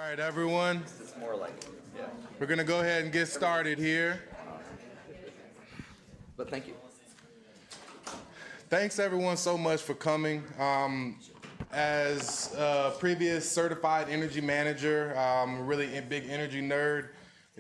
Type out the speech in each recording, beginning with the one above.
right, everyone. It's more like it, yeah. We're going to go ahead and get started here. But thank you. Thanks, everyone, so much for coming. As a previous certified energy manager, really a big energy nerd.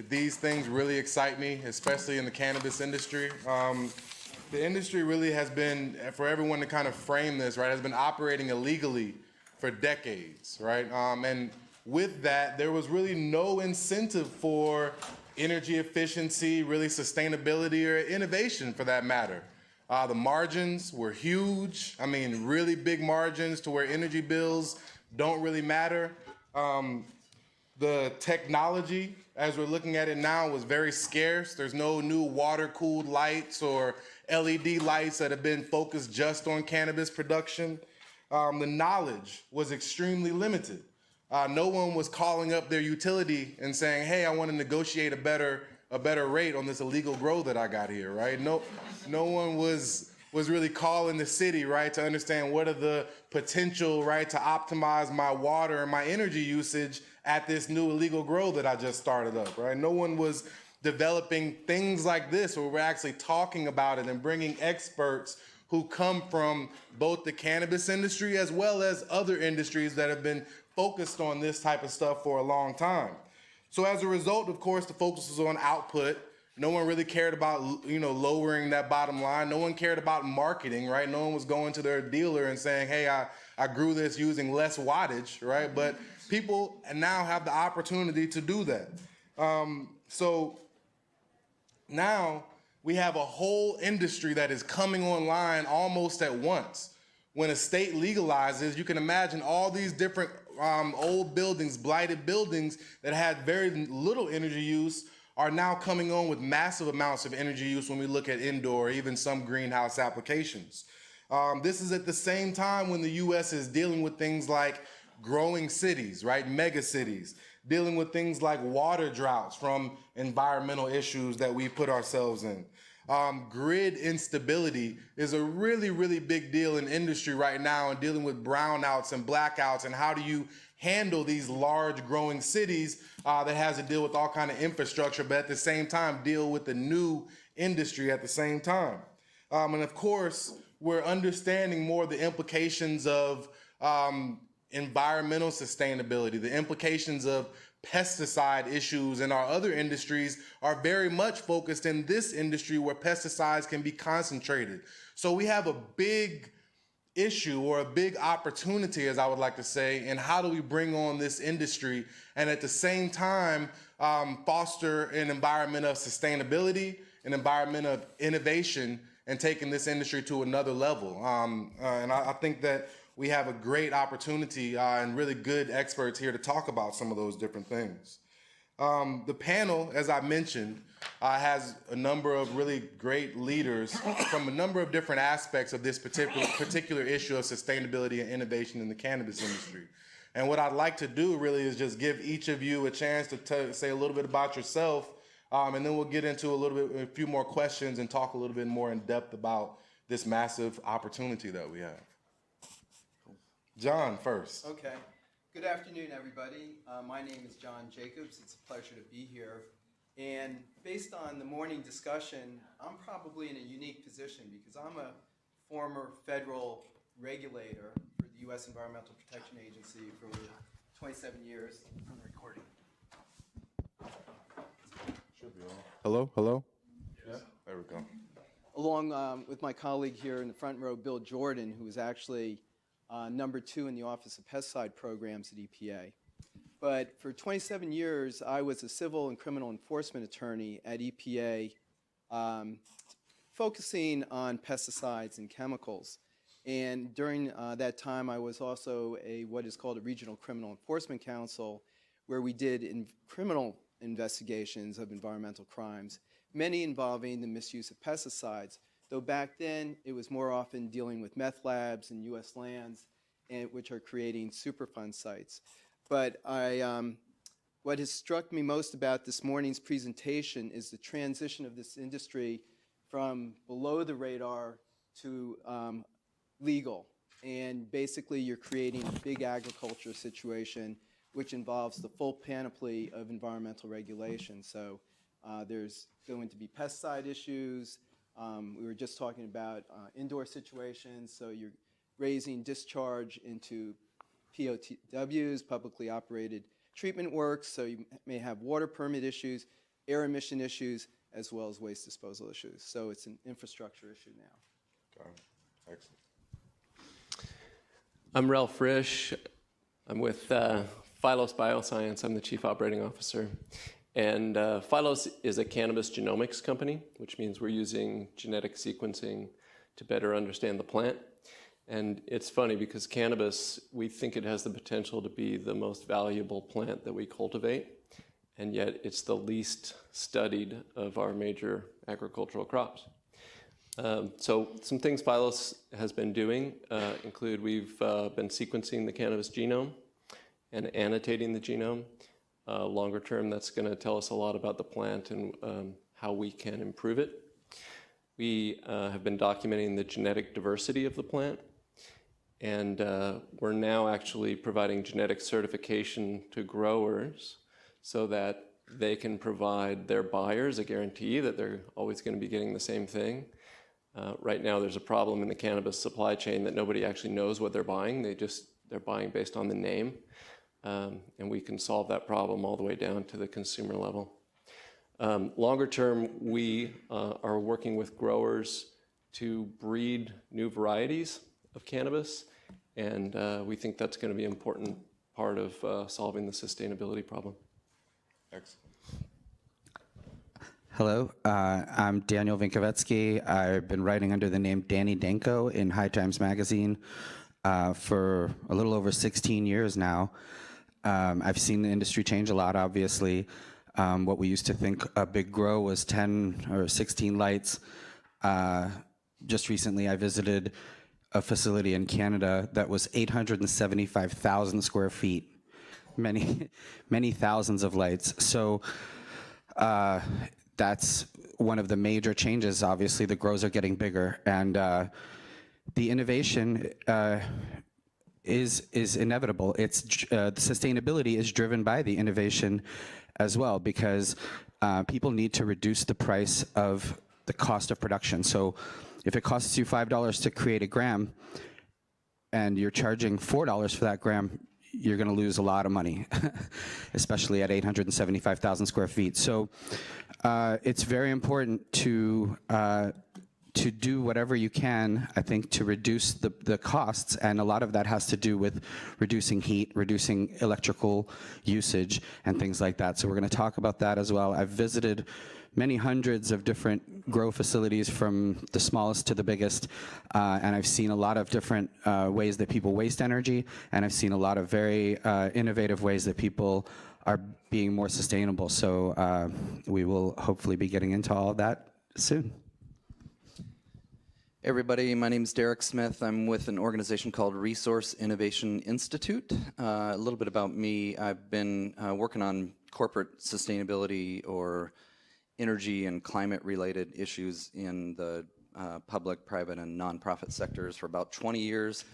These things really excite me, especially in the cannabis industry. The industry really has been, for everyone to kind of frame this, right, has been operating illegally for decades, right? And with that, there was really no incentive for energy efficiency, really sustainability, or innovation for that matter. The margins were huge. I mean, really big margins to where energy bills don't really matter. The technology, as we're looking at it now, was very scarce. There's no new water-cooled lights or LED lights that have been focused just on cannabis production. The knowledge was extremely limited. No one was calling up their utility and saying, hey, I want to negotiate a better rate on this illegal grow that I got here, right? No one was really calling the city, right, to understand what are the potential, right, to optimize my water and my energy usage at this new illegal grow that I just started up, right? No one was developing things like this where we're actually talking about it and bringing experts who come from both the cannabis industry as well as other industries that have been focused on this type of stuff for a long time. So as a result, of course, the focus was on output. No one really cared about, lowering that bottom line. No one cared about marketing, right? No one was going to their dealer and saying, hey, I grew this using less wattage, right? But people now have the opportunity to do that. So now we have a whole industry that is coming online almost at once. When a state legalizes, you can imagine all these different old buildings, blighted buildings that had very little energy use are now coming on with massive amounts of energy use when we look at indoor, even some greenhouse applications. This is at the same time when the U.S. is dealing with things like growing cities, right, mega cities, dealing with things like water droughts from environmental issues that we put ourselves in. Grid instability is a really, really big deal in industry right now, and dealing with brownouts and blackouts, and how do you handle these large growing cities that has to deal with all kind of infrastructure, but at the same time deal with the new industry at the same time. And of course, we're understanding more the implications of environmental sustainability, the implications of pesticide issues in our other industries are very much focused in this industry where pesticides can be concentrated. So we have a big issue, or a big opportunity, as I would like to say, in how do we bring on this industry and at the same time foster an environment of sustainability, an environment of innovation, and taking this industry to another level. And I think that we have a great opportunity and really good experts here to talk about some of those different things. The panel, as I mentioned, has a number of really great leaders from a number of different aspects of this particular issue of sustainability and innovation in the cannabis industry. And what I'd like to do really is just give each of you a chance to say a little bit about yourself, and then we'll get into a few more questions and talk a little bit more in depth about this massive opportunity that we have. John first. Okay. Good afternoon, everybody. My name is John Jacobs. It's a pleasure to be here. And based on the morning discussion, I'm probably in a unique position because I'm a former federal regulator for the U.S. Environmental Protection Agency for 27 years. I'm recording. Should be on. Hello? Yes. Yeah, there we go. Along with my colleague here in the front row, Bill Jordan, who is actually number 2 in the Office of Pesticide Programs at EPA. But for 27 years, I was a civil and criminal enforcement attorney at EPA, focusing on pesticides and chemicals. And during that time, I was also what is called a regional criminal enforcement council, where we did criminal investigations of environmental crimes, many involving the misuse of pesticides. Though back then, it was more often dealing with meth labs and U.S. lands, which are creating Superfund sites. But what has struck me most about this morning's presentation is the transition of this industry from below the radar to legal. And basically, you're creating a big agriculture situation which involves the full panoply of environmental regulation. So there's going to be pesticide issues. We were just talking about indoor situations. So you're raising discharge into POTWs, publicly operated treatment works. So you may have water permit issues, air emission issues, as well as waste disposal issues. So it's an infrastructure issue now. Got it. Excellent. I'm Ralph Risch. I'm with Phylos Bioscience. I'm the Chief Operating Officer. And Phylos is a cannabis genomics company, which means we're using genetic sequencing to better understand the plant. And it's funny because cannabis, we think it has the potential to be the most valuable plant that we cultivate, and yet it's the least studied of our major agricultural crops. So some things Phylos has been doing include we've been sequencing the cannabis genome and annotating the genome. Longer term, that's going to tell us a lot about the plant and how we can improve it. We have been documenting the genetic diversity of the plant, and we're now actually providing genetic certification to growers so that they can provide their buyers a guarantee that they're always going to be getting the same thing. Right now, there's a problem in the cannabis supply chain that nobody actually knows what they're buying. They're buying based on the name. And we can solve that problem all the way down to the consumer level. Longer term, we are working with growers to breed new varieties of cannabis, and we think that's going to be an important part of solving the sustainability problem. Excellent. Hello, I'm Daniel Vinkovetsky. I've been writing under the name Danny Danko in High Times Magazine for a little over 16 years now. I've seen the industry change a lot, obviously. What we used to think a big grow was 10 or 16 lights. Just recently, I visited a facility in Canada that was 875,000 square feet, many thousands of lights. So that's one of the major changes. Obviously, the grows are getting bigger, and the innovation is inevitable. It's the sustainability is driven by the innovation as well, because people need to reduce the price of the cost of production. So if it costs you $5 to create a gram and you're charging $4 for that gram, you're going to lose a lot of money, especially at 875,000 square feet. So it's very important to do whatever you can, I think, to reduce the costs, and a lot of that has to do with reducing heat, reducing electrical usage, and things like that. So we're going to talk about that as well. I've visited many hundreds of different grow facilities, from the smallest to the biggest, and I've seen a lot of different ways that people waste energy, and I've seen a lot of very innovative ways that people are being more sustainable. So we will hopefully be getting into all of that soon. Hey everybody, my name is Derek Smith. I'm with an organization called Resource Innovation Institute. A little bit about me. I've been working on corporate sustainability or energy and climate related issues in the public, private, and nonprofit sectors for about 20 years.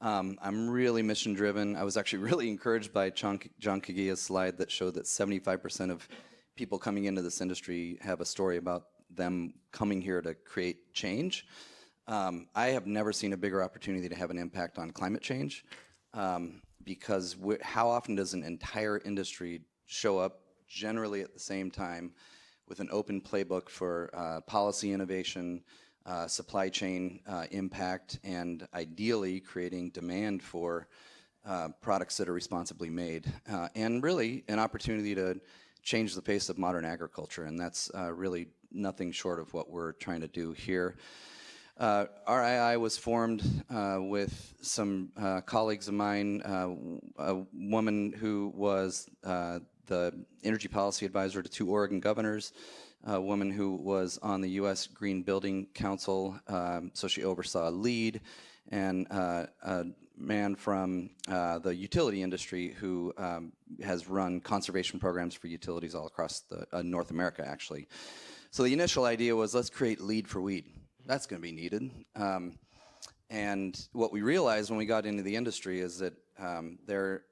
I'm really mission driven. I was actually really encouraged by John Kagia's slide that showed that 75% of people coming into this industry have a story about them coming here to create change. I have never seen a bigger opportunity to have an impact on climate change, because how often does an entire industry show up generally at the same time with an open playbook for policy innovation, supply chain impact, and ideally creating demand for products that are responsibly made, and really an opportunity to change the pace of modern agriculture, and that's really nothing short of what we're trying to do here. RII was formed with some colleagues of mine, a woman who was the energy policy advisor to 2 Oregon governors, a woman who was on the U.S. Green Building Council, so she oversaw LEED, and a man from the utility industry who has run conservation programs for utilities all across North America, actually. So the initial idea was, let's create LEED for weed. That's going to be needed. And what we realized when we got into the industry is that there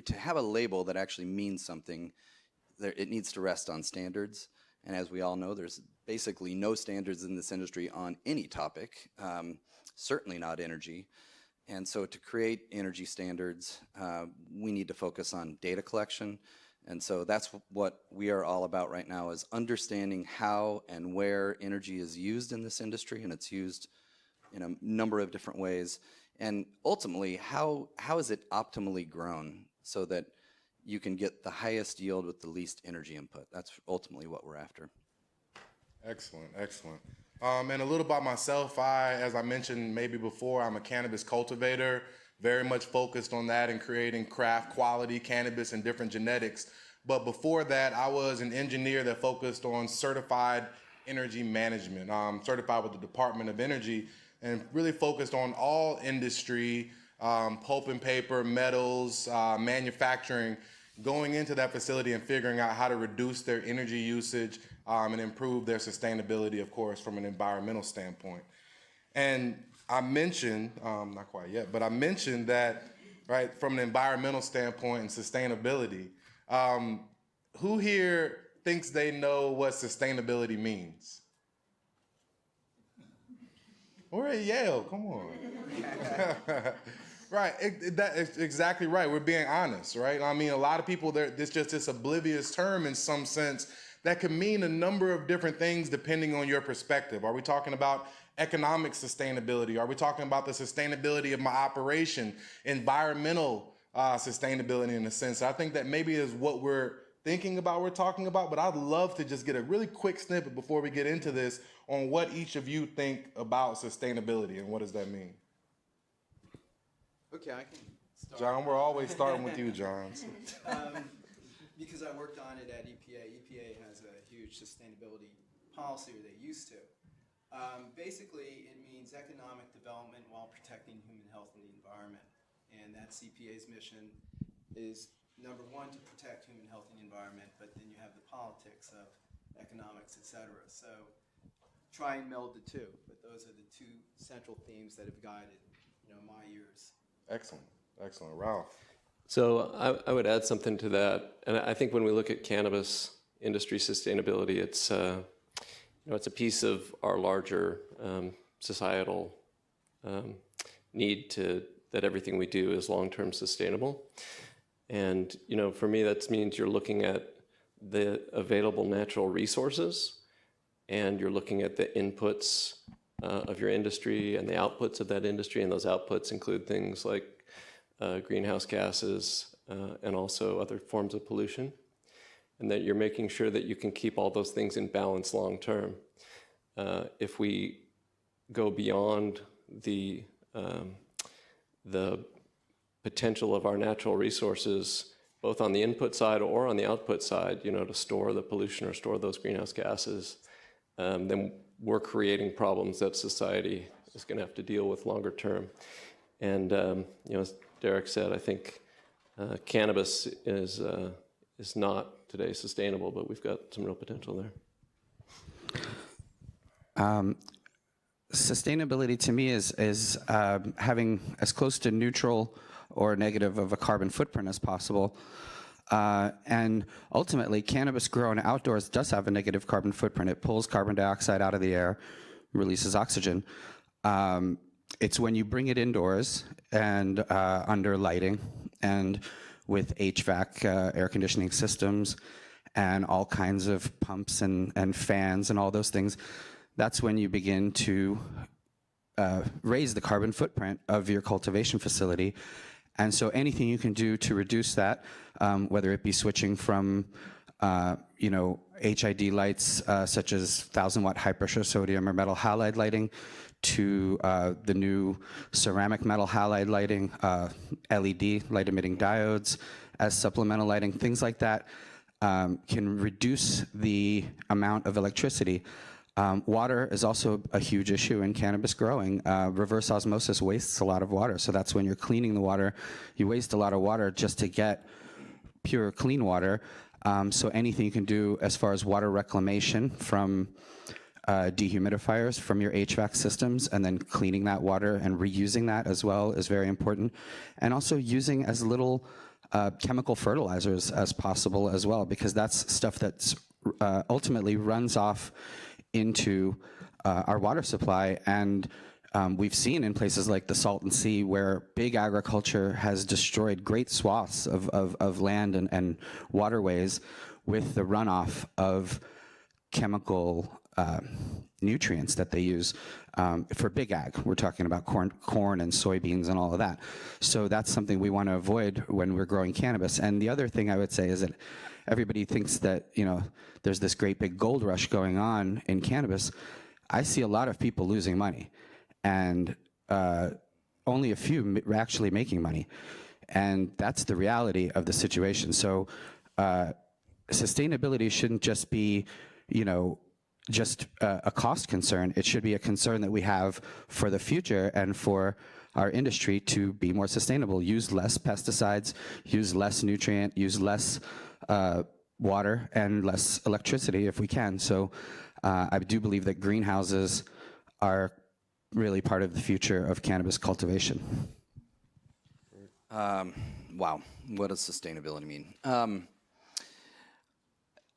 to have a label that actually means something, it needs to rest on standards. And as we all know, there's basically no standards in this industry on any topic, certainly not energy. And so to create energy standards, we need to focus on data collection. And so that's what we are all about right now, is understanding how and where energy is used in this industry, and it's used in a number of different ways. And ultimately, how is it optimally grown so that you can get the highest yield with the least energy input? That's ultimately what we're after. Excellent, excellent. And a little about myself, as I mentioned maybe before, I'm a cannabis cultivator, very much focused on that and creating craft quality cannabis and different genetics. But before that, I was an engineer that focused on certified energy management, certified with the Department of Energy, and really focused on all industry, pulp and paper, metals, manufacturing, going into that facility and figuring out how to reduce their energy usage and improve their sustainability, of course, from an environmental standpoint. And I mentioned, not quite yet, but I mentioned that, right, from an environmental standpoint and sustainability, who here thinks they know what sustainability means? We're at Yale, come on. Right, that's exactly right. We're being honest, right? I mean, a lot of people, this just this oblivious term in some sense that can mean a number of different things depending on your perspective. Are we talking about economic sustainability? Are we talking about the sustainability of my operation, environmental sustainability in a sense? I think that maybe is what we're thinking about, we're talking about, but I'd love to just get a really quick snippet before we get into this on what each of you think about sustainability and what does that mean? Okay, I can start. John, we're always starting with you, John. Because I worked on it at EPA. EPA has a huge sustainability policy, or they used to. Basically, it means economic development while protecting human health and the environment. And that's EPA's mission, is number one, to protect human health and the environment, but then you have the politics of economics, et cetera. So try and meld the two, but those are the two central themes that have guided, my years. Excellent, excellent. Ralph. So I would add something to that, and I think when we look at cannabis industry sustainability, it's it's a piece of our larger societal need that everything we do is long-term sustainable. And for me, that means you're looking at the available natural resources, and you're looking at the inputs of your industry and the outputs of that industry, and those outputs include things like greenhouse gases and also other forms of pollution, and that you're making sure that you can keep all those things in balance long term. If we go beyond the potential of our natural resources, both on the input side or on the output side, to store the pollution or store those greenhouse gases, then we're creating problems that society is going to have to deal with longer term. And as Derek said, I think cannabis is not today sustainable, but we've got some real potential there. Sustainability to me is having as close to neutral or negative of a carbon footprint as possible. And ultimately, cannabis grown outdoors does have a negative carbon footprint. It pulls carbon dioxide out of the air, releases oxygen. It's when you bring it indoors and under lighting and with HVAC, air conditioning systems, and all kinds of pumps and fans and all those things, that's when you begin to raise the carbon footprint of your cultivation facility. And so anything you can do to reduce that, whether it be switching from HID lights such as 1,000-watt high-pressure sodium or metal halide lighting to the new ceramic metal halide lighting, LED, light-emitting diodes as supplemental lighting, things like that can reduce the amount of electricity. Water is also a huge issue in cannabis growing. Reverse osmosis wastes a lot of water, so that's when you're cleaning the water. You waste a lot of water just to get pure, clean water. So anything you can do as far as water reclamation from dehumidifiers from your HVAC systems, and then cleaning that water and reusing that as well is very important. And also using as little chemical fertilizers as possible as well, because that's stuff that's ultimately runs off into our water supply. And we've seen in places like the Salton Sea where big agriculture has destroyed great swaths of land and waterways with the runoff of chemical nutrients that they use for big ag. We're talking about corn and soybeans and all of that. So that's something we want to avoid when we're growing cannabis. And the other thing I would say is that everybody thinks that, you know, there's this great big gold rush going on in cannabis. I see a lot of people losing money, and only a few actually making money. And that's the reality of the situation. So sustainability shouldn't just be, you know, just a cost concern. It should be a concern that we have for the future and for our industry to be more sustainable. Use less pesticides, use less nutrient, use less water and less electricity if we can. So I do believe that greenhouses are really part of the future of cannabis cultivation. Wow, what does sustainability mean?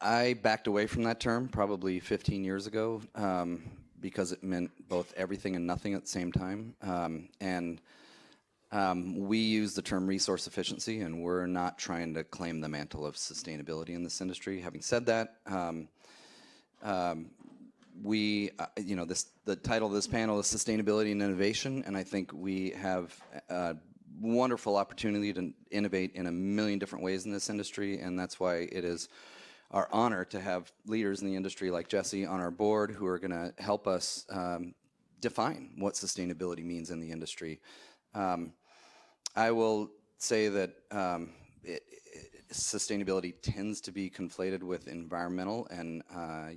I backed away from that term probably 15 years ago because it meant both everything and nothing at the same time. We use the term resource efficiency, and we're not trying to claim the mantle of sustainability in this industry. Having said that, you know, the title of this panel is Sustainability and Innovation, and I think we have a wonderful opportunity to innovate in a million different ways in this industry, and that's why it is our honor to have leaders in the industry like Jesce on our board who are going to help us define what sustainability means in the industry. I will say that sustainability tends to be conflated with environmental, and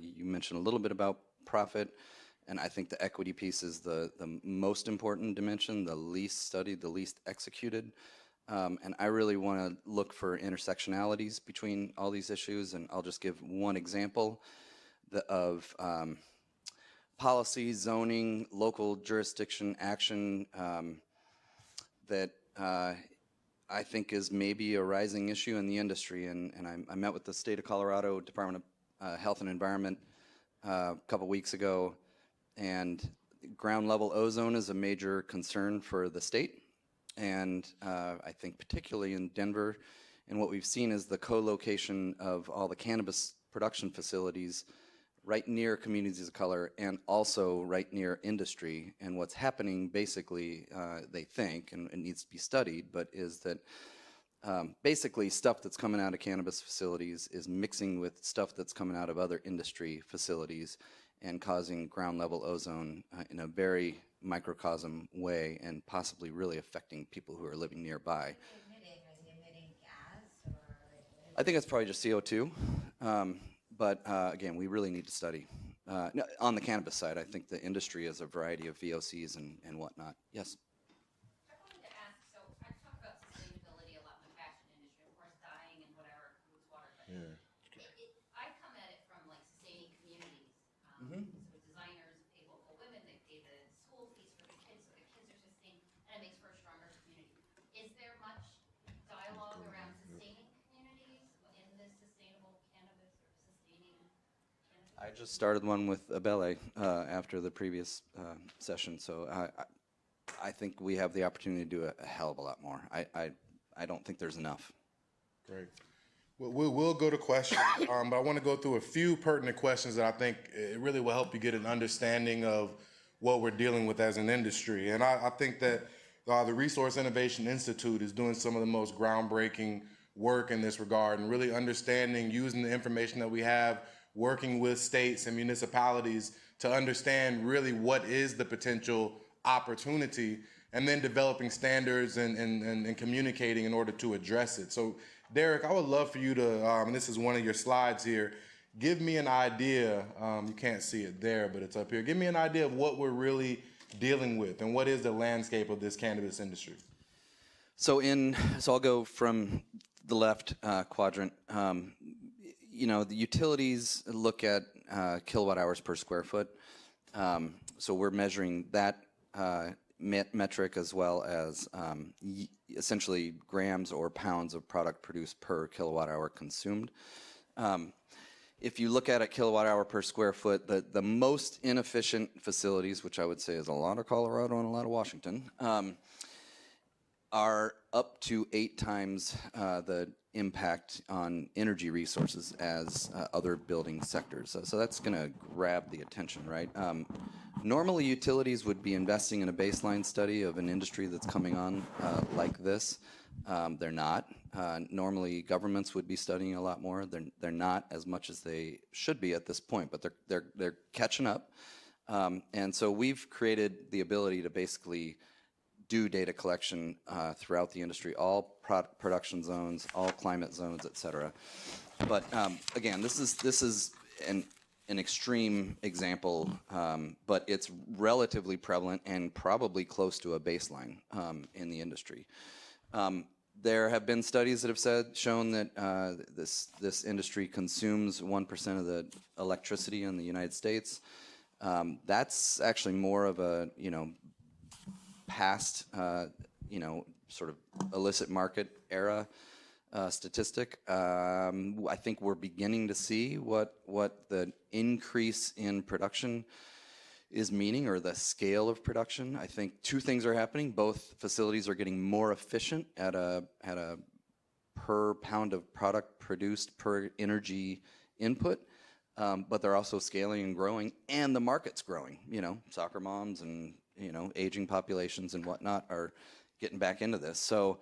you mentioned a little bit about profit, and I think the equity piece is the most important dimension, the least studied, the least executed. And I really want to look for intersectionalities between all these issues, and I'll just give one example of policy, zoning, local jurisdiction action that I think is maybe a rising issue in the industry. And I met with the state of Colorado Department of Health and Environment a couple weeks ago, and ground level ozone is a major concern for the state. And I think particularly in Denver, and what we've seen is the co-location of all the cannabis production facilities right near communities of color and also right near industry. And what's happening basically, they think, and it needs to be studied, but is that basically stuff that's coming out of cannabis facilities is mixing with stuff that's coming out of other industry facilities and causing ground level ozone in a very microcosm way, and possibly really affecting people who are living nearby. Are they emitting gas, or? I think it's probably just CO2, but again, we really need to study. On the cannabis side, I think the industry is a variety of VOCs and whatnot. Yes? I wanted to ask, so I talk about sustainability a lot in the fashion industry, of course, dyeing and whatever, includes water, but I come at it from like sustaining communities. So designers pay local women, they pay the school fees for the kids, so the kids are sustained, and it makes for a stronger community. Is there much dialogue around sustaining communities in this sustainable cannabis or sustaining cannabis? I just started one with Abele after the previous session, so I think we have the opportunity to do a hell of a lot more. I don't think there's enough. Great. We'll go to questions, but I want to go through a few pertinent questions that I think it really will help you get an understanding of what we're dealing with as an industry. And I think that the Resource Innovation Institute is doing some of the most groundbreaking work in this regard, and really understanding, using the information that we have, working with states and municipalities to understand really what is the potential opportunity, and then developing standards and communicating in order to address it. So Derek, I would love for you to, and this is one of your slides here, give me an idea, you can't see it there, but it's up here. Give me an idea of what we're really dealing with and what is the landscape of this cannabis industry. So I'll go from the left quadrant. You know, the utilities look at kilowatt hours per square foot. So we're measuring that metric as well as essentially grams or pounds of product produced per kilowatt hour consumed. If you look at it kilowatt hour per square foot, the most inefficient facilities, which I would say is a lot of Colorado and a lot of Washington, are up to 8 times the impact on energy resources as other building sectors. So that's going to grab the attention, right? Normally, utilities would be investing in a baseline study of an industry that's coming on like this. They're not. Normally, governments would be studying a lot more. They're not as much as they should be at this point, but they're catching up. And so we've created the ability to basically do data collection throughout the industry, all production zones, all climate zones, et cetera. But again, this is an extreme example, but it's relatively prevalent and probably close to a baseline in the industry. There have been studies that have shown that this industry consumes 1% of the electricity in the United States. That's actually more of a past sort of illicit market era statistic. I think we're beginning to see what the increase in production is meaning, or the scale of production. I think 2 things are happening. Both facilities are getting more efficient at a per pound of product produced per energy input, but they're also scaling and growing, and the market's growing. Soccer moms and aging populations and whatnot are getting back into this. So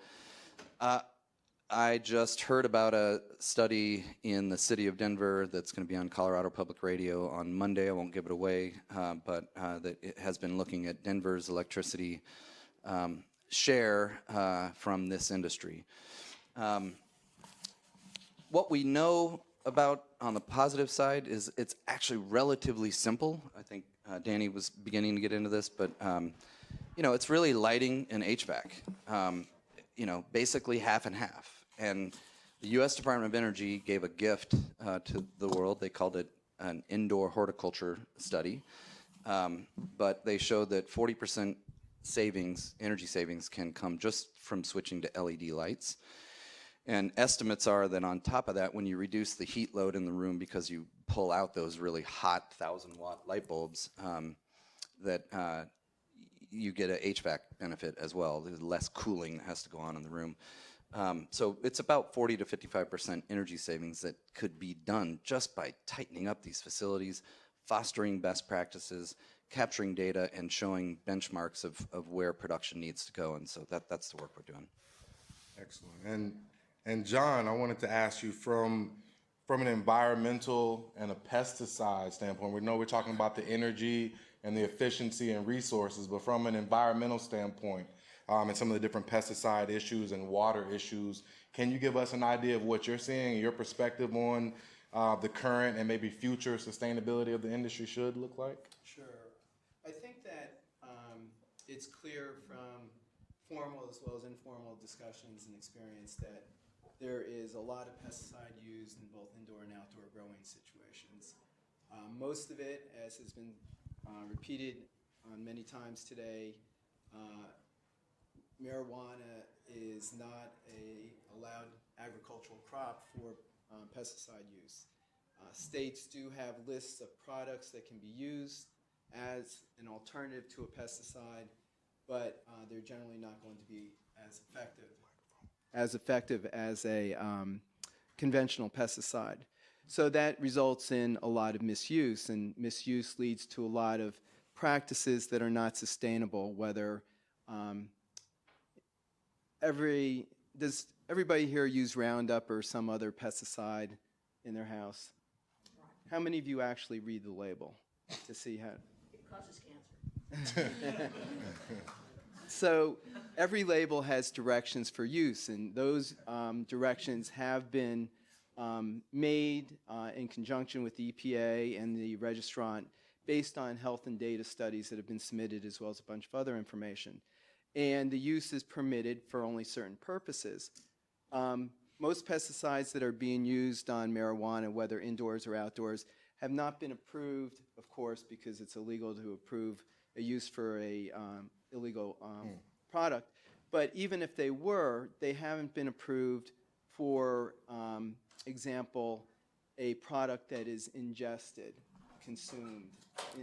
I just heard about a study in the city of Denver that's going to be on Colorado Public Radio on Monday. I won't give it away, but that it has been looking at Denver's electricity share from this industry. What we know about on the positive side is it's actually relatively simple. I think Danny was beginning to get into this, but it's really lighting and HVAC. Basically half and half. And the U.S. Department of Energy gave a gift to the world. They called it an indoor horticulture study, but they showed that 40% energy savings can come just from switching to LED lights. And estimates are that on top of that, when you reduce the heat load in the room because you pull out those really hot 1,000-watt light bulbs, that you get an HVAC benefit as well. There's less cooling that has to go on in the room. So it's about 40 to 55% energy savings that could be done just by tightening up these facilities, fostering best practices, capturing data, and showing benchmarks of where production needs to go. And so that's the work we're doing. Excellent. And John, I wanted to ask you from an environmental and a pesticide standpoint. We know we're talking about the energy and the efficiency and resources, but from an environmental standpoint, and some of the different pesticide issues and water issues, can you give us an idea of what you're seeing and your perspective on the current and maybe future sustainability of the industry should look like? Sure. I think that it's clear from formal as well as informal discussions and experience that there is a lot of pesticide used in both indoor and outdoor growing situations. Most of it, as has been repeated many times today, marijuana is not a allowed agricultural crop for pesticide use. States do have lists of products that can be used as an alternative to a pesticide, but they're generally not going to be as effective as a conventional pesticide. So that results in a lot of misuse, and misuse leads to a lot of practices that are not sustainable, whether does everybody here use Roundup or some other pesticide in their house? How many of you actually read the label to see how? It causes cancer. So every label has directions for use, and those directions have been made in conjunction with the EPA and the registrant based on health and data studies that have been submitted, as well as a bunch of other information. And the use is permitted for only certain purposes. Most pesticides that are being used on marijuana, whether indoors or outdoors, have not been approved, of course, because it's illegal to approve a use for a illegal product. But even if they were, they haven't been approved for example, a product that is ingested, consumed,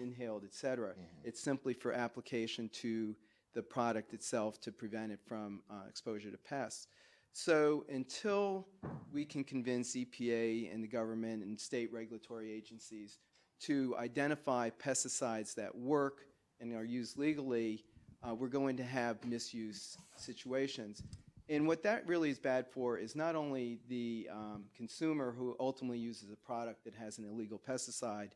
inhaled, etc. It's simply for application to the product itself to prevent it from exposure to pests. So until we can convince EPA and the government and state regulatory agencies to identify pesticides that work and are used legally, we're going to have misuse situations. And what that really is bad for is not only the consumer who ultimately uses a product that has an illegal pesticide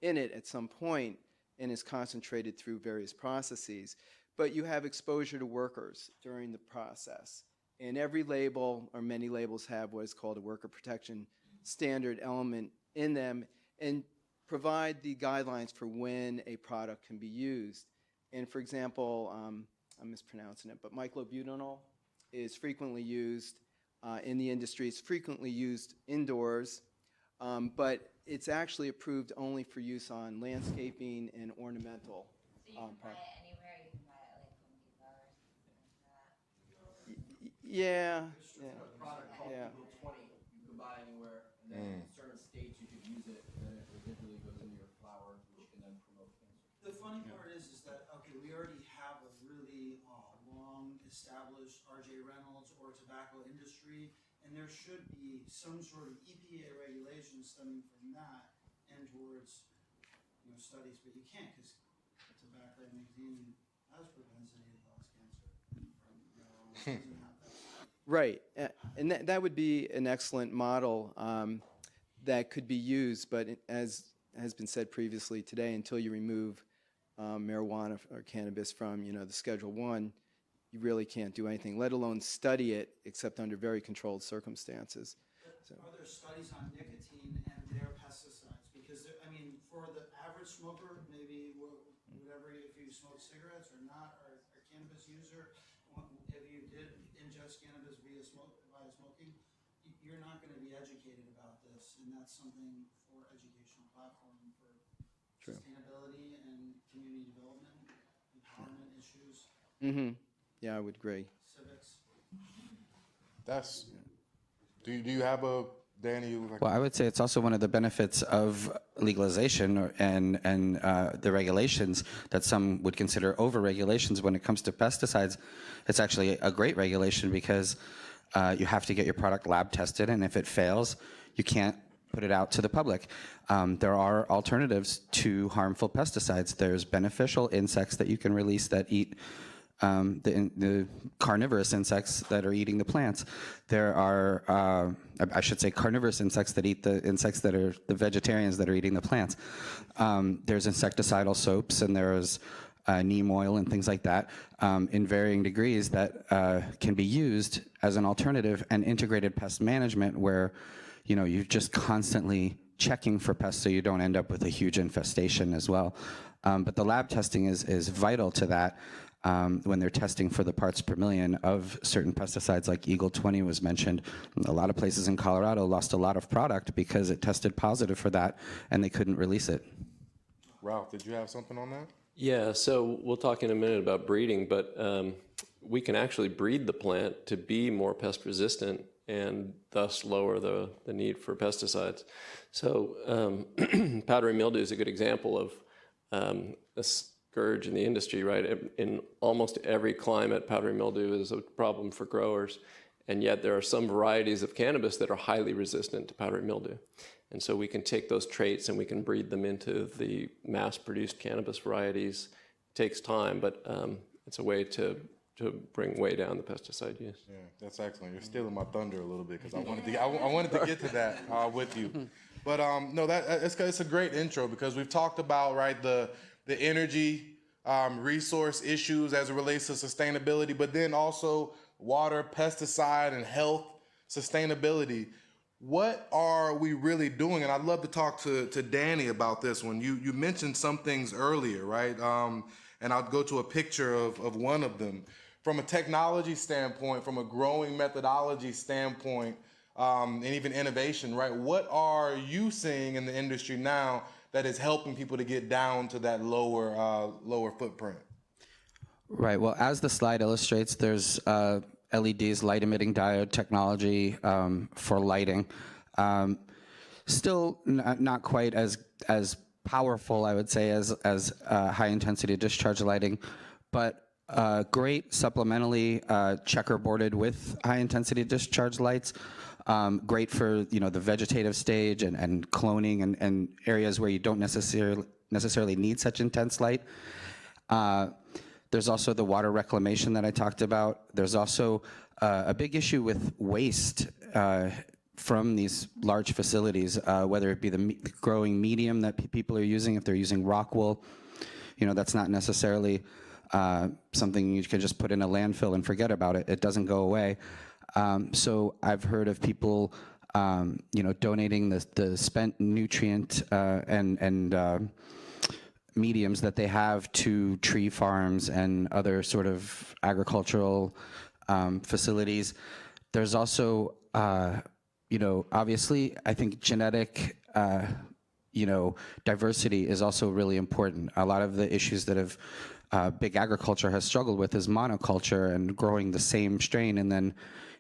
in it at some point and is concentrated through various processes, but you have exposure to workers during the process. And every label, or many labels, have what is called a worker protection standard element in them and provide the guidelines for when a product can be used. And for example, I'm mispronouncing it, but myclobutanol is frequently used in the industry. It's frequently used indoors, but it's actually approved only for use on landscaping and ornamental. So you can buy it anywhere, you can buy it like Home Depot or something like that. Yeah. A product called Yeah. Eagle 20 you can buy anywhere, and then in certain states you could use it, and then it residually goes into your flower, which can then promote cancer. The funny part is that, okay, we already have a really long-established R.J. Reynolds or tobacco industry, and there should be some sort of EPA regulation stemming from that and towards, studies, but you can't because tobacco and nicotine has propensity to cause cancer from marijuana. It doesn't have that. Right, and that would be an excellent model that could be used, but as has been said previously today, until you remove marijuana or cannabis from the Schedule I, you really can't do anything, let alone study it, except under very controlled circumstances. So. Are there studies on nicotine and their pesticides? Because, for the average smoker, maybe whatever, if you smoke cigarettes or not, or a cannabis user, if you did ingest cannabis via smoking, you're not going to be educated about this, and that's something for educational platform for sustainability and community development, empowerment issues. Yeah, I would agree. Civics. Do you have a, Danny? Well, I would say it's also one of the benefits of legalization and the regulations that some would consider over-regulations when it comes to pesticides. It's actually a great regulation because you have to get your product lab tested, and if it fails, you can't put it out to the public. There are alternatives to harmful pesticides. There's beneficial insects that you can release that eat the carnivorous insects that are eating the plants. There are, I should say, carnivorous insects that eat the insects that are the vegetarians that are eating the plants. There's insecticidal soaps, and there's neem oil and things like that in varying degrees that can be used as an alternative, and integrated pest management where you're just constantly checking for pests so you don't end up with a huge infestation as well. But the lab testing is vital to that. When they're testing for the parts per million of certain pesticides, like Eagle 20 was mentioned. A lot of places in Colorado lost a lot of product because it tested positive for that, and they couldn't release it. Ralph, did you have something on that? Yeah, so we'll talk in a minute about breeding, but we can actually breed the plant to be more pest resistant and thus lower the need for pesticides. So powdery mildew is a good example of a scourge in the industry, right? In almost every climate, powdery mildew is a problem for growers, and yet there are some varieties of cannabis that are highly resistant to powdery mildew. And so we can take those traits and we can breed them into the mass-produced cannabis varieties. It takes time, but it's a way to bring way down the pesticide use. Yeah, that's excellent. You're stealing my thunder a little bit because I wanted to get to that with you. But no, it's a great intro because we've talked about the energy resource issues as it relates to sustainability, but then also water, pesticide, and health sustainability. What are we really doing? And I'd love to talk to Danny about this one. You mentioned some things earlier, right? And I'll go to a picture of one of them. From a technology standpoint, from a growing methodology standpoint, and even innovation, right? What are you seeing in the industry now that is helping people to get down to that lower footprint? Right. Well, as the slide illustrates, there's LEDs, light emitting diode technology for lighting. Still not quite as powerful, I would say, as high intensity discharge lighting, but great supplementally checkerboarded with high intensity discharge lights. Great for the vegetative stage and cloning and areas where you don't necessarily need such intense light. There's also the water reclamation that I talked about. There's also a big issue with waste from these large facilities, whether it be the growing medium that people are using. If they're using rock wool, that's not necessarily something you can just put in a landfill and forget about it. It doesn't go away. So I've heard of people, donating the spent nutrient and mediums that they have to tree farms and other sort of agricultural facilities. There's also, obviously, I think genetic, diversity is also really important. A lot of the issues that big agriculture has struggled with is monoculture and growing the same strain, and then,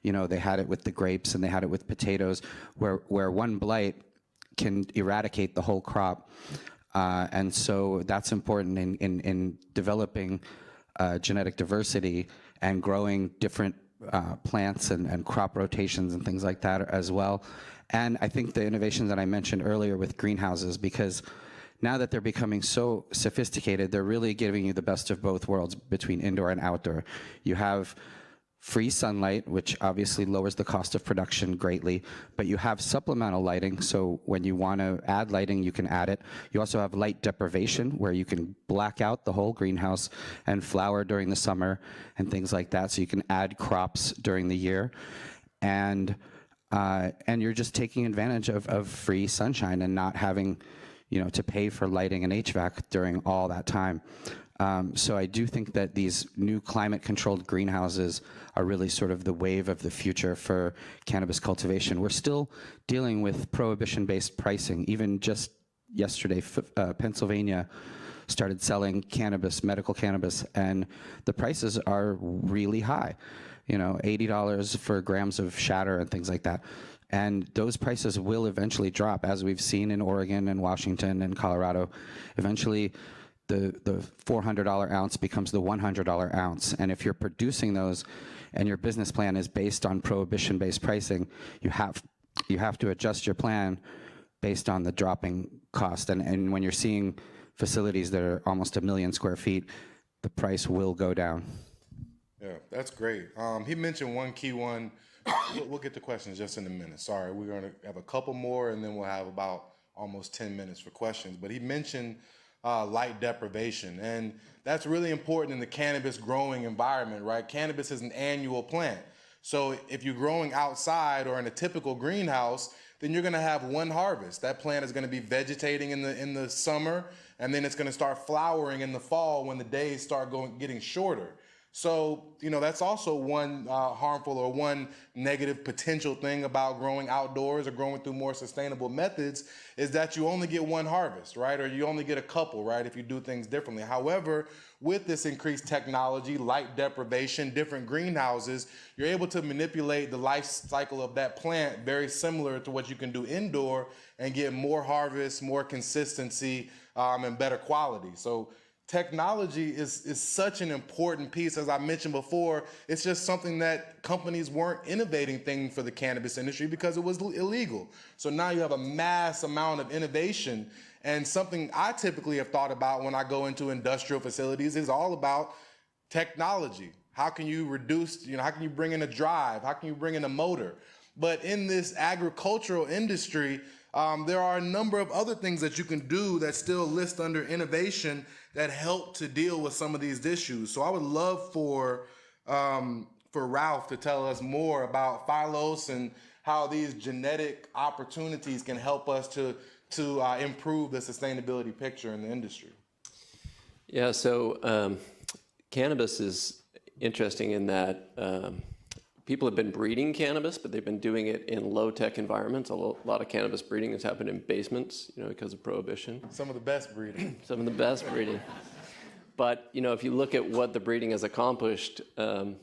they had it with the grapes and they had it with potatoes, where one blight can eradicate the whole crop. And so that's important in developing genetic diversity and growing different plants and crop rotations and things like that as well. And I think the innovations that I mentioned earlier with greenhouses, because now that they're becoming so sophisticated, they're really giving you the best of both worlds between indoor and outdoor. You have free sunlight, which obviously lowers the cost of production greatly, but you have supplemental lighting, so when you want to add lighting, you can add it. You also have light deprivation, where you can black out the whole greenhouse and flower during the summer and things like that, so you can add crops during the year. And you're just taking advantage of free sunshine and not having to pay for lighting and HVAC during all that time. So I do think that these new climate-controlled greenhouses are really sort of the wave of the future for cannabis cultivation. We're still dealing with prohibition-based pricing. Even just yesterday, Pennsylvania started selling cannabis, medical cannabis, and the prices are really high. $80 for grams of shatter and things like that. And those prices will eventually drop, as we've seen in Oregon and Washington and Colorado. Eventually, the $400 ounce becomes the $100 ounce. And if you're producing those and your business plan is based on prohibition-based pricing, you have to adjust your plan based on the dropping cost. And when you're seeing facilities that are almost 1 million square feet, the price will go down. Yeah, that's great. He mentioned one key one. We'll get to questions just in a minute. Sorry, we're going to have a couple more, and then we'll have about almost 10 minutes for questions. But he mentioned light deprivation, and that's really important in the cannabis growing environment, right? Cannabis is an annual plant. So if you're growing outside or in a typical greenhouse, then you're going to have one harvest. That plant is going to be vegetating in the summer, and then it's going to start flowering in the fall when the days start getting shorter. So, that's also one harmful or one negative potential thing about growing outdoors or growing through more sustainable methods, is that you only get one harvest, right? Or you only get a couple, right, if you do things differently. However, with this increased technology, light deprivation, different greenhouses, you're able to manipulate the life cycle of that plant very similar to what you can do indoor and get more harvest, more consistency, and better quality. So technology is such an important piece. As I mentioned before, it's just something that companies weren't innovating things for the cannabis industry because it was illegal. So now you have a mass amount of innovation, and something I typically have thought about when I go into industrial facilities is all about technology. How can you reduce, how can you bring in a drive? How can you bring in a motor? But in this agricultural industry, there are a number of other things that you can do that still list under innovation that help to deal with some of these issues. So I would love for Ralph to tell us more about Phylos and how these genetic opportunities can help us to improve the sustainability picture in the industry. Yeah, so cannabis is interesting in that people have been breeding cannabis, but they've been doing it in low-tech environments. A lot of cannabis breeding has happened in basements, because of prohibition. Some of the best breeding. Some of the best breeding. But if you look at what the breeding has accomplished, a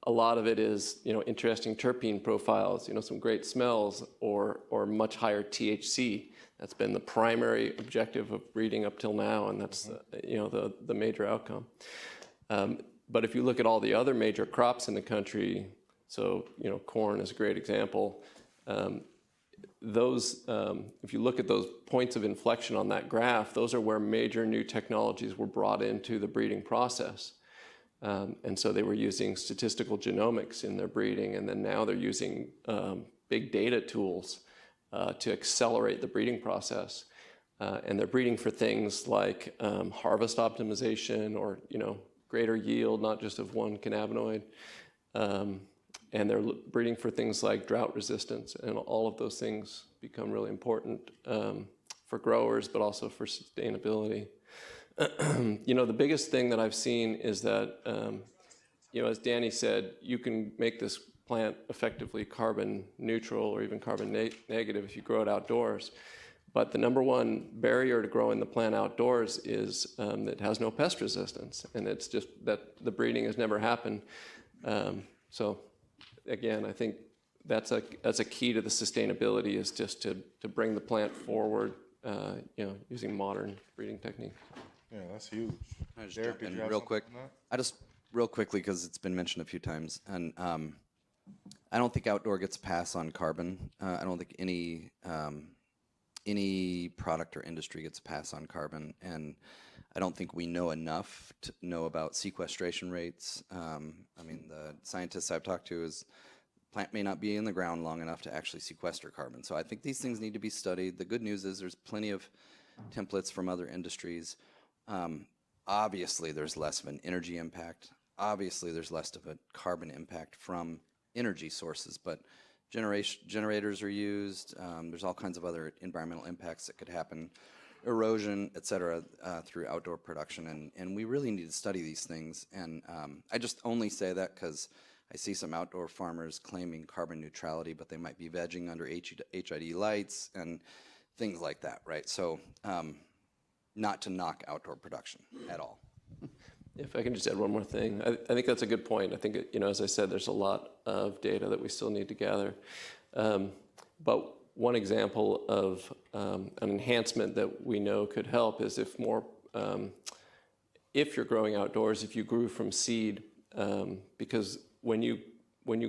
lot of it is interesting terpene profiles, some great smells, or much higher THC. That's been the primary objective of breeding up till now, and that's the major outcome. But if you look at all the other major crops in the country, so corn is a great example. If you look at those points of inflection on that graph, those are where major new technologies were brought into the breeding process. And so they were using statistical genomics in their breeding, and then now they're using big data tools to accelerate the breeding process. And they're breeding for things like harvest optimization or greater yield, not just of one cannabinoid. And they're breeding for things like drought resistance, and all of those things become really important for growers, but also for sustainability. The biggest thing that I've seen is that, as Danny said, you can make this plant effectively carbon neutral or even carbon negative if you grow it outdoors. But the number one barrier to growing the plant outdoors is that it has no pest resistance, and it's just that the breeding has never happened. So again, I think that's a key to the sustainability, is just to bring the plant forward, using modern breeding techniques. Yeah, that's huge. I just Derek, jump in did you have real something quick. on that? I just real quickly, because it's been mentioned a few times, and I don't think outdoor gets a pass on carbon. I don't think any product or industry gets a pass on carbon, and I don't think we know enough to know about sequestration rates. The scientists I've talked to is plant may not be in the ground long enough to actually sequester carbon. So I think these things need to be studied. The good news is there's plenty of templates from other industries. Obviously, there's less of an energy impact. Obviously, there's less of a carbon impact from energy sources, but generators are used. There's all kinds of other environmental impacts that could happen, erosion, et cetera, through outdoor production. And we really need to study these things. And I just only say that because I see some outdoor farmers claiming carbon neutrality, but they might be vegging under HID lights and things like that, right? So not to knock outdoor production at all. If I can just add one more thing, I think that's a good point. I think, as I said, there's a lot of data that we still need to gather. But one example of an enhancement that we know could help is if you're growing outdoors, if you grew from seed, because when you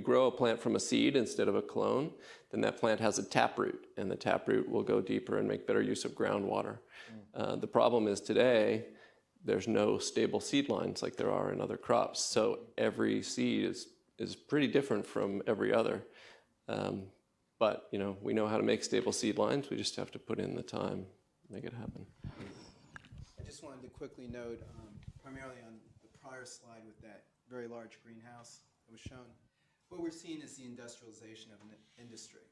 grow a plant from a seed instead of a clone, then that plant has a taproot, and the taproot will go deeper and make better use of groundwater. The problem is today, there's no stable seed lines like there are in other crops. So every seed is pretty different from every other. But we know how to make stable seed lines. We just have to put in the time, make it happen. I just wanted to quickly note, primarily on the prior slide with that very large greenhouse that was shown, what we're seeing is the industrialization of an industry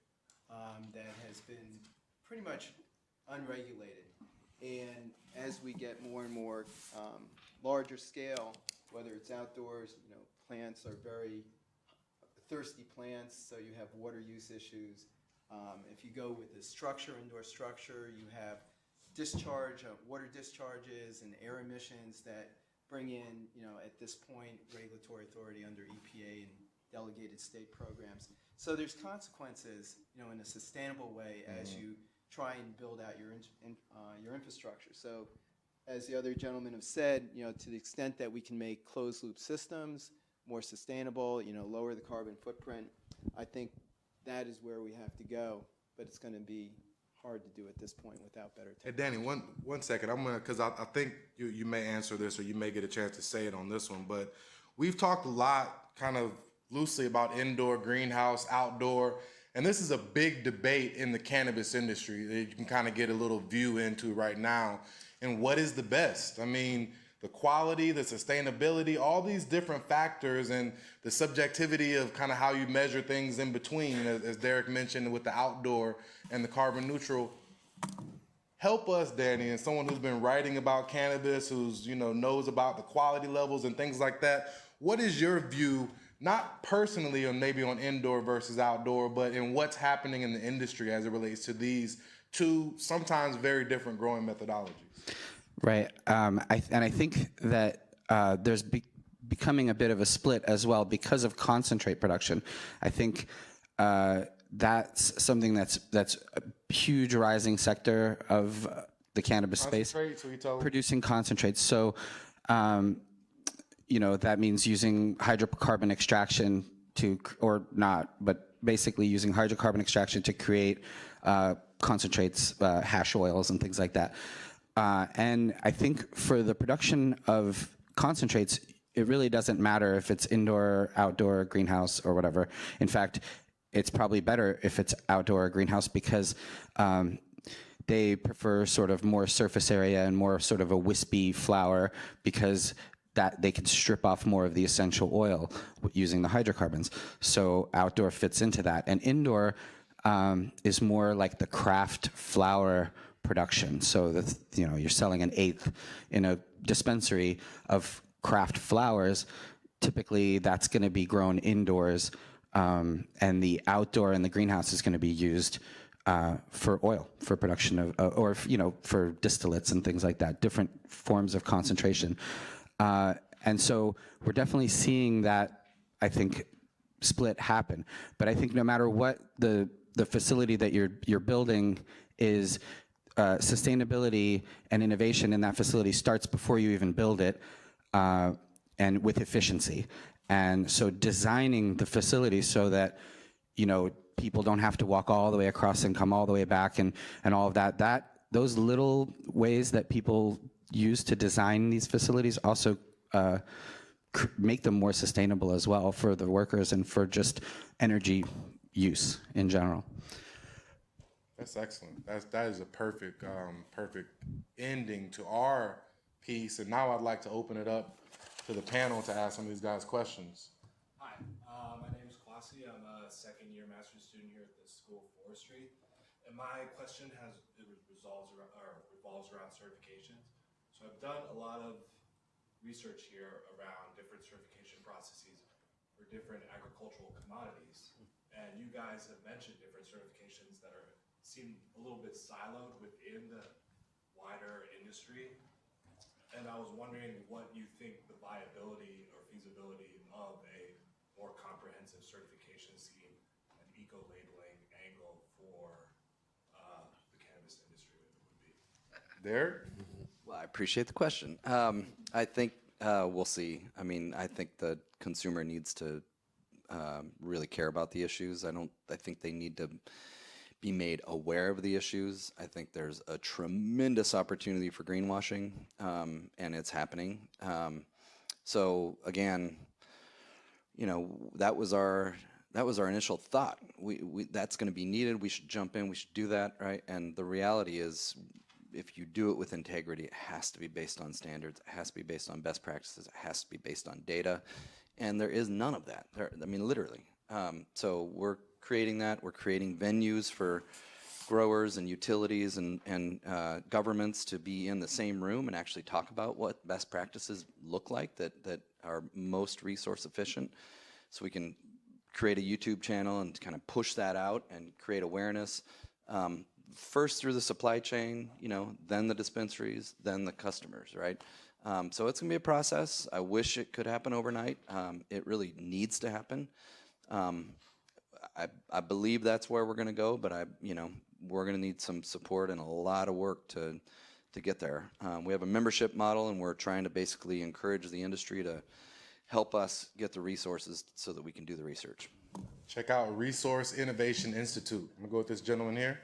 that has been pretty much unregulated. And as we get more and more larger scale, whether it's outdoors, plants are very thirsty plants, so you have water use issues. If you go with the structure, indoor structure, you have water discharges and air emissions that bring in, at this point, regulatory authority under EPA and delegated state programs. So there's consequences, in a sustainable way as you try and build out your infrastructure. So as the other gentlemen have said, to the extent that we can make closed loop systems more sustainable, lower the carbon footprint, I think that is where we have to go, but it's going to be hard to do at this point without better technology. Hey, Danny, one second. Because I think you may answer this, or you may get a chance to say it on this one, but we've talked a lot kind of loosely about indoor, greenhouse, outdoor, and this is a big debate in the cannabis industry that you can kind of get a little view into right now. And what is the best? I mean, the quality, the sustainability, all these different factors, and the subjectivity of kind of how you measure things in between, as Derek mentioned with the outdoor and the carbon neutral. Help us, Danny, and someone who's been writing about cannabis, who's knows about the quality levels and things like that. What is your view, not personally or maybe on indoor versus outdoor, but in what's happening in the industry as it relates to these two sometimes very different growing methodologies? Right. I think that there's becoming a bit of a split as well because of concentrate production. I think that's something that's a huge rising sector of the cannabis space. Concentrate, so you tell them. Producing concentrates. So, you know, that means using hydrocarbon extraction to, or not, but basically using hydrocarbon extraction to create concentrates, hash oils and things like that. And I think for the production of concentrates, it really doesn't matter if it's indoor, outdoor, greenhouse, or whatever. In fact, it's probably better if it's outdoor or greenhouse because they prefer sort of more surface area and more sort of a wispy flower because that they can strip off more of the essential oil using the hydrocarbons. So outdoor fits into that. And indoor is more like the craft flower production. So that, you know, you're selling an eighth in a dispensary of craft flowers. Typically that's going to be grown indoors, and the outdoor and the greenhouse is going to be used for oil, for production of, or, you know, for distillates and things like that, different forms of concentration. And so we're definitely seeing that, I think, split happen. But I think no matter what the facility that you're building is, sustainability and innovation in that facility starts before you even build it, and with efficiency. And so designing the facility so that, you know, people don't have to walk all the way across and come all the way back and all of that, those little ways that people use to design these facilities also make them more sustainable as well for the workers and for just energy use in general. That's excellent. That is a perfect ending to our piece. And now I'd like to open it up to the panel to ask some of these guys questions. Hi, my name is Kwasi. I'm a second-year master's student here at the School of Forestry. And my question revolves around certifications. So I've done a lot of research here around different certification processes for different agricultural commodities. And you guys have mentioned different certifications that seem a little bit siloed within the wider industry. And I was wondering what you think the viability or feasibility of a more comprehensive certification scheme and eco-labeling angle for the cannabis industry would be. Derek? Well, I appreciate the question. I think we'll see. I mean, I think the consumer needs to really care about the issues. I think they need to be made aware of the issues. I think there's a tremendous opportunity for greenwashing, and it's happening. So again, you know, that was our initial thought. That's going to be needed. We should jump in. We should do that, right? And the reality is, if you do it with integrity, it has to be based on standards. It has to be based on best practices. It has to be based on data. And there is none of that. I mean, literally. So we're creating that. We're creating venues for growers and utilities and governments to be in the same room and actually talk about what best practices look like that are most resource efficient. So we can create a YouTube channel and kind of push that out and create awareness. First through the supply chain, you know, then the dispensaries, then the customers, right? So it's gonna be a process. I wish it could happen overnight. It really needs to happen. I believe that's where we're gonna go, but we're gonna need some support and a lot of work to get there. We have a membership model, and we're trying to basically encourage the industry to help us get the resources so that we can do the research. Check out Resource Innovation Institute. I'm gonna go with this gentleman here.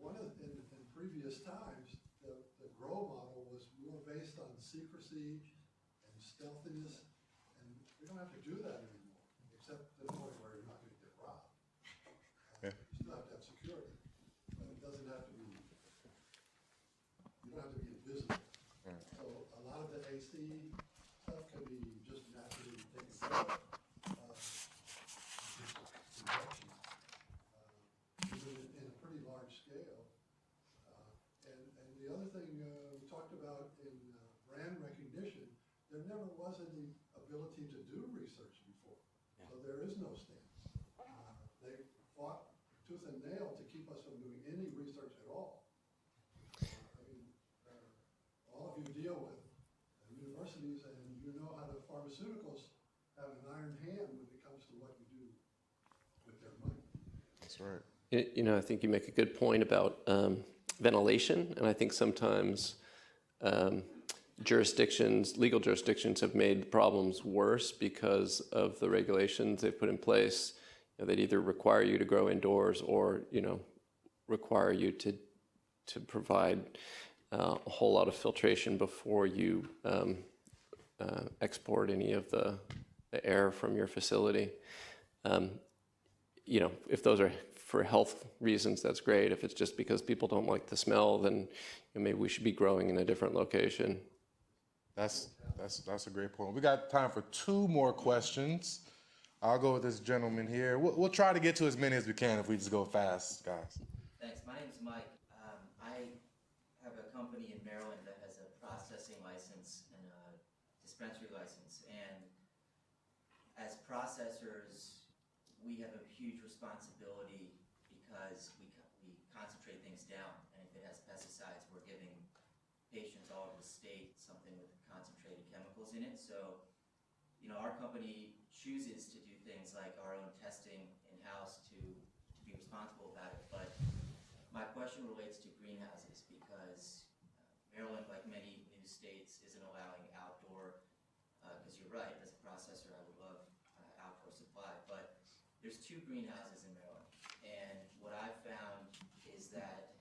In previous times, the grow model was more based on secrecy and stealthiness, and we don't have to do that anymore, except to the point where you're not going to get robbed. You still have to have security, but it doesn't have to be, you don't have to be invisible. So a lot of the AC stuff can be just naturally taken care of. In a pretty large scale. And the other thing we talked about in brand recognition, there never was any ability to do research before. Yeah. So there is no standard. They fought tooth and nail to keep us from doing any research at all. you deal with. And universities, and you know how the pharmaceuticals have an iron hand when it comes to what you do with their money. That's right. You know, I think you make a good point about ventilation, and I think sometimes legal jurisdictions have made problems worse because of the regulations they've put in place. You know, they'd either require you to grow indoors or, you know, require you to provide a whole lot of filtration before you export any of the air from your facility. You know, if those are for health reasons, that's great. If it's just because people don't like the smell, then you know, maybe we should be growing in a different location. That's a great point. We got time for 2 more questions. I'll go with this gentleman here. We'll try to get to as many as we can if we just go fast, guys. Thanks. My name is Mike. I have a company in Maryland that has a processing license and a dispensary license. And as processors, we have a huge responsibility because we concentrate things down. And if it has pesticides, we're giving patients all over the state something with concentrated chemicals in it. So, you know, our company chooses to do things like our own testing in-house to be responsible about it. But my question relates to greenhouses because Maryland, like many new states, isn't allowing outdoor, because you're right, as a processor, I would love outdoor supply. But there's 2 greenhouses in Maryland. And what I've found is that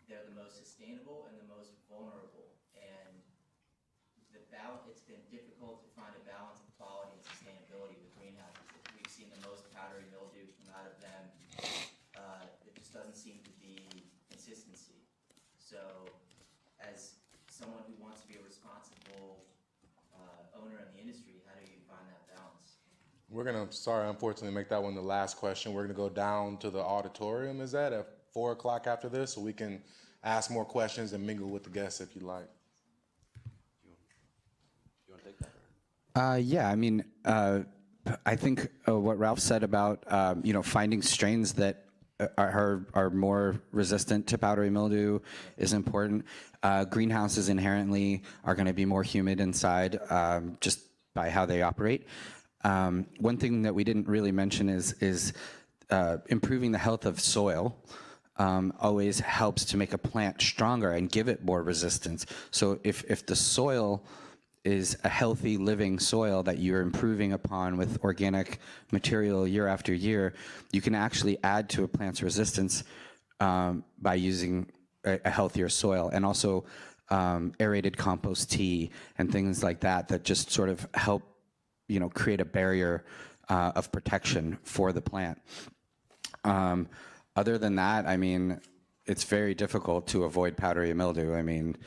they're the most sustainable and the most vulnerable. And it's been difficult to find a balance of quality and sustainability with greenhouses. We've seen the most powdery mildew come out of them. It just doesn't seem to be consistency. So as someone who wants to be a responsible owner in the industry, how do you find that balance? We're gonna, sorry, unfortunately, make that one the last question. We're gonna go down to the auditorium, is that at 4 o'clock after this, so we can ask more questions and mingle with the guests if you like. You want to take that? Yeah, I mean, I think what Ralph said about you know, finding strains that are more resistant to powdery mildew is important. Greenhouses inherently are going to be more humid inside, just by how they operate. One thing that we didn't really mention is improving the health of soil. Always helps to make a plant stronger and give it more resistance. So if the soil is a healthy living soil that you're improving upon with organic material year after year, you can actually add to a plant's resistance by using a healthier soil, and also aerated compost tea and things like that just sort of help, you know, create a barrier of protection for the plant. Other than that, I mean, it's very difficult to avoid powdery mildew. I mean,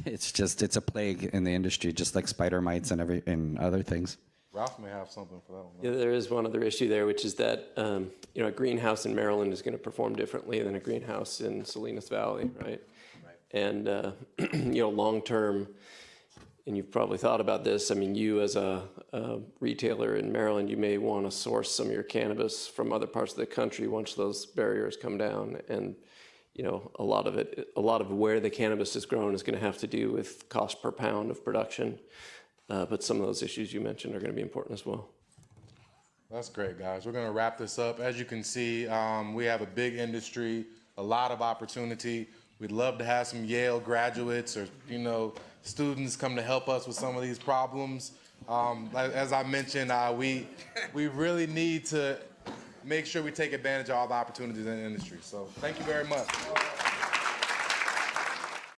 it's a plague in the industry, just like spider mites and other things. Ralph may have something for that one. Yeah, there is one other issue there, which is that you know, a greenhouse in Maryland is going to perform differently than a greenhouse in Salinas Valley, right? And you know, long term, and you've probably thought about this. I mean, you as a retailer in Maryland, you may want to source some of your cannabis from other parts of the country once those barriers come down. And you know, a lot of where the cannabis is grown is going to have to do with cost per pound of production. But some of those issues you mentioned are going to be important as well. That's great, guys. We're going to wrap this up. As you can see, we have a big industry, a lot of opportunity. We'd love to have some Yale graduates or, you know, students come to help us with some of these problems. As I mentioned, we really need to make sure we take advantage of all the opportunities in the industry. So thank you very much.